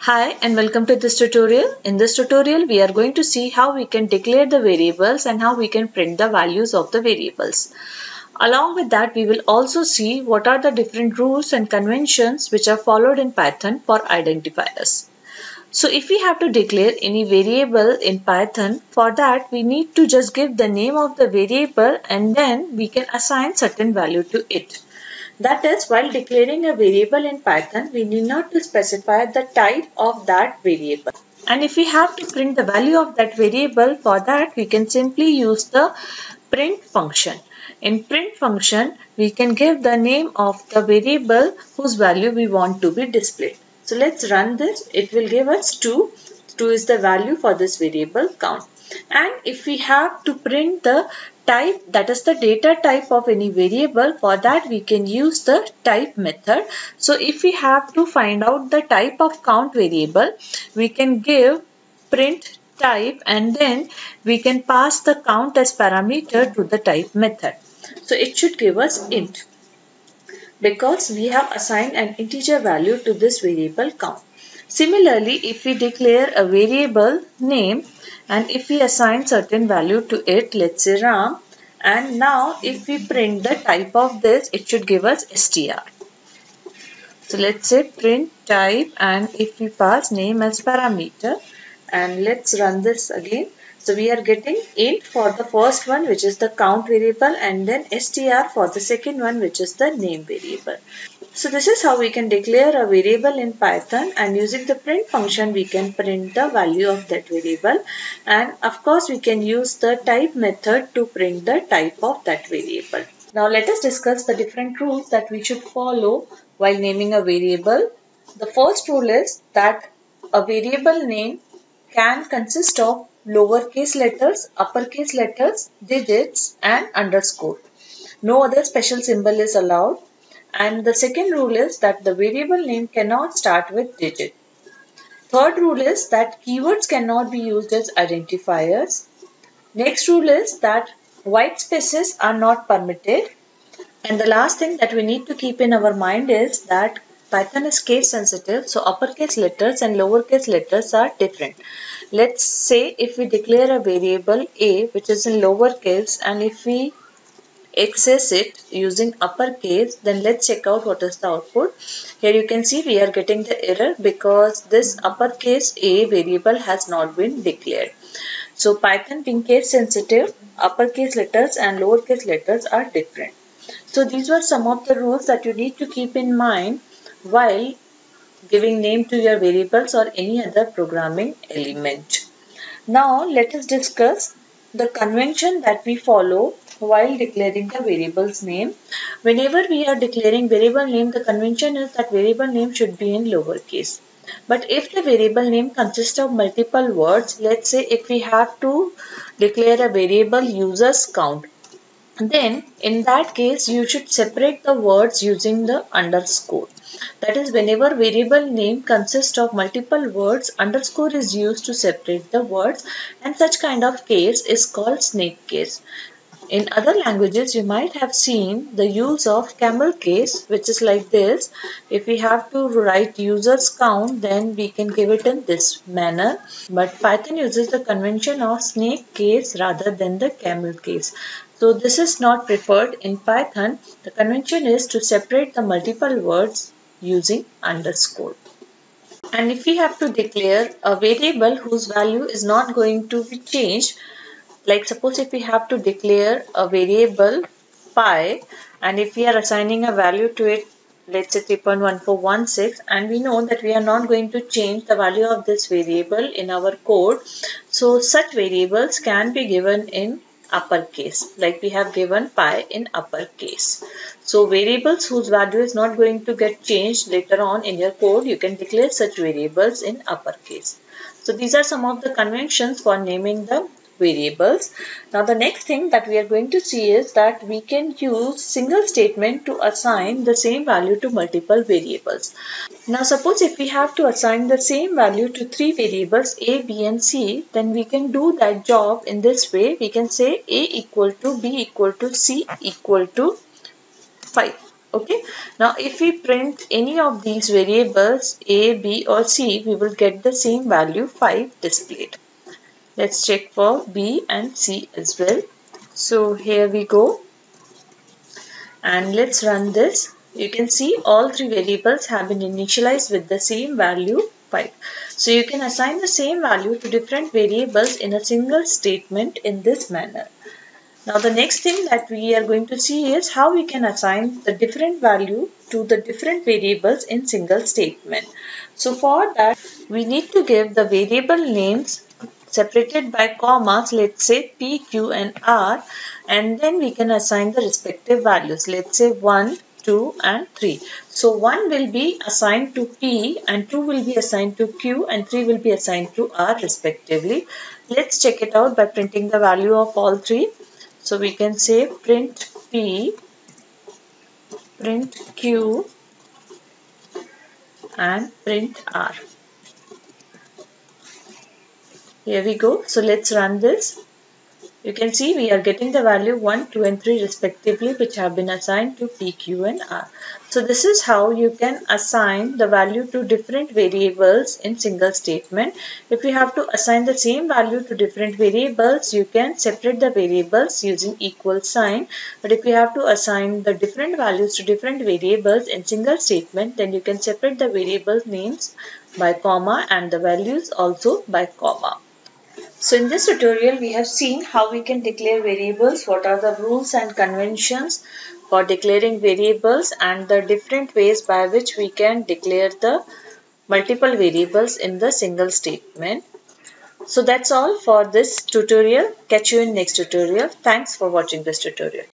Hi and welcome to this tutorial. In this tutorial we are going to see how we can declare the variables and how we can print the values of the variables. Along with that we will also see what are the different rules and conventions which are followed in Python for identifiers. So if we have to declare any variable in Python, for that we need to just give the name of the variable and then we can assign certain value to it. That is, while declaring a variable in Python, we need not to specify the type of that variable. And if we have to print the value of that variable, for that we can simply use the print function. In print function, we can give the name of the variable whose value we want to be displayed. So let's run this. It will give us 2. 2 is the value for this variable count. And if we have to print the type, that is the data type of any variable, for that we can use the type method. So if we have to find out the type of count variable, we can give print type and then we can pass the count as parameter to the type method. So it should give us int because we have assigned an integer value to this variable count. Similarly, if we declare a variable name and if we assign certain value to it, let's say Ram, and now if we print the type of this, it should give us str. So let's say print type and if we pass name as parameter and let's run this again. So we are getting int for the first one, which is the count variable, and then str for the second one, which is the name variable. So this is how we can declare a variable in Python, and using the print function we can print the value of that variable, and of course we can use the type method to print the type of that variable. Now let us discuss the different rules that we should follow while naming a variable. The first rule is that a variable name can consist of lowercase letters, uppercase letters, digits and underscore. No other special symbol is allowed. And the second rule is that the variable name cannot start with digit. Third rule is that keywords cannot be used as identifiers. Next rule is that white spaces are not permitted. And the last thing that we need to keep in our mind is that Python is case sensitive, so uppercase letters and lowercase letters are different. Let's say if we declare a variable a which is in lowercase and if we access it using uppercase, then let's check out what is the output. Here you can see we are getting the error because this uppercase a variable has not been declared. So Python being case sensitive, uppercase letters and lowercase letters are different. So these were some of the rules that you need to keep in mind while giving name to your variables or any other programming element. Now let us discuss the convention that we follow while declaring the variable's name. Whenever we are declaring variable name, the convention is that variable name should be in lowercase. But if the variable name consists of multiple words, let's say if we have to declare a variable users count, then in that case you should separate the words using the underscore. That is, whenever variable name consists of multiple words, underscore is used to separate the words, and such kind of case is called snake case. In other languages you might have seen the use of camel case, which is like this. If we have to write users count, then we can give it in this manner. But Python uses the convention of snake case rather than the camel case. So this is not preferred in Python. The convention is to separate the multiple words using underscore. And if we have to declare a variable whose value is not going to be changed, like suppose if we have to declare a variable pi and if we are assigning a value to it, let's say 3.1416, and we know that we are not going to change the value of this variable in our code, so such variables can be given in uppercase, like we have given pi in uppercase. So variables whose value is not going to get changed later on in your code, you can declare such variables in uppercase. So these are some of the conventions for naming the variables. Now the next thing that we are going to see is that we can use single statement to assign the same value to multiple variables. Now suppose if we have to assign the same value to 3 variables a, b and c, then we can do that job in this way. We can say a equal to b equal to c equal to 5. Okay. Now if we print any of these variables A, B or C, we will get the same value 5 displayed. Let's check for B and C as well. So here we go. And let's run this. You can see all three variables have been initialized with the same value 5. So you can assign the same value to different variables in a single statement in this manner. Now the next thing that we are going to see is how we can assign the different value to the different variables in single statement. So for that we need to give the variable names separated by commas, let's say P, Q and R, and then we can assign the respective values, let's say 1, 2 and 3. So 1 will be assigned to P and 2 will be assigned to Q and 3 will be assigned to R respectively. Let's check it out by printing the value of all three. So we can say print P, print Q and print R. Here we go. So let's run this. You can see we are getting the value 1, 2 and 3 respectively, which have been assigned to P, Q and R. So this is how you can assign the value to different variables in single statement. If you have to assign the same value to different variables, you can separate the variables using equal sign. But if you have to assign the different values to different variables in single statement, then you can separate the variable names by comma and the values also by comma. So in this tutorial we have seen how we can declare variables, what are the rules and conventions for declaring variables and the different ways by which we can declare the multiple variables in the single statement. So that's all for this tutorial. Catch you in next tutorial. Thanks for watching this tutorial.